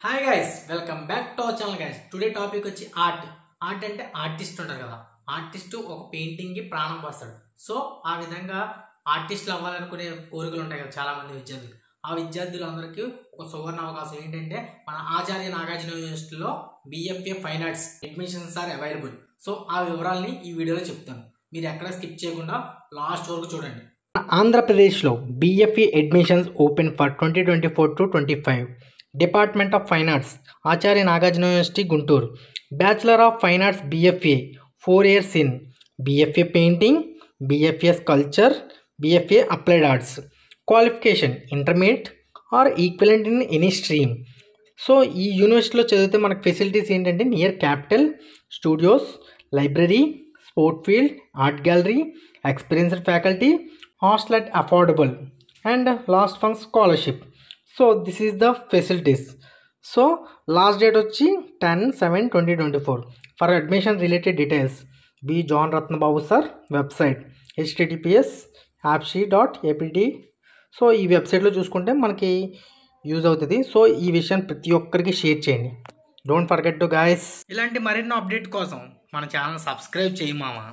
Hi guys, welcome back to our channel guys. Today topic వచ్చి art. Art అంటే artist ఉంటారు కదా, artist ఒక పెయింటింగ్ కి ప్రాణం పోస్తాడు. సో ఆ విధంగా ఆర్టిస్టులు అవ్వాలనుకునే కోరికలు ఉంటాయి కదా చాలా మంది విద్యార్థులు. ఆ విద్యార్థులందరికీ ఒక సువర్ణ అవకాశం ఏంటంటే మన ఆచార్య నాగార్జున యూనివర్సిటీలో BFA fine arts admissions are available. So ఆ వివరాలని ఈ వీడియోలో చెప్తాను. మీరు ఎక్కడ స్కిప్ చేయకుండా లాస్ట్ వరకు చూడండి. ఆంధ్రప్రదేశ్లో BFA admissions open for 2024 to 25. Department of fine arts, Acharya Nagarjuna university Guntur. Bachelor of fine arts BFA 4 years in BFA painting, BFA sculpture, BFA applied arts. Qualification intermediate or equivalent in any stream. So ఈ యూనివర్సిటీలో చదివితే మనకు facilities ఏంటంటే near capital, studios, library, sport field, art gallery, experienced faculty, hostel at affordable and last one scholarship. So this is the facilities. So last date వచ్చి 10/7/2024. For admission related details B John Ratnababu sir website https://appsi.apt. So ఈ వెబ్సైట్లో చూసుకుంటే మనకి use అవుతుంది. So ఈ విషయం ప్రతి ఒక్కరికి షేర్ చేయండి. Don't forget to guys. ఇలాంటి మరిన్ని అప్డేట్ కోసం మన ఛానల్ సబ్స్క్రైబ్ చేయమామా.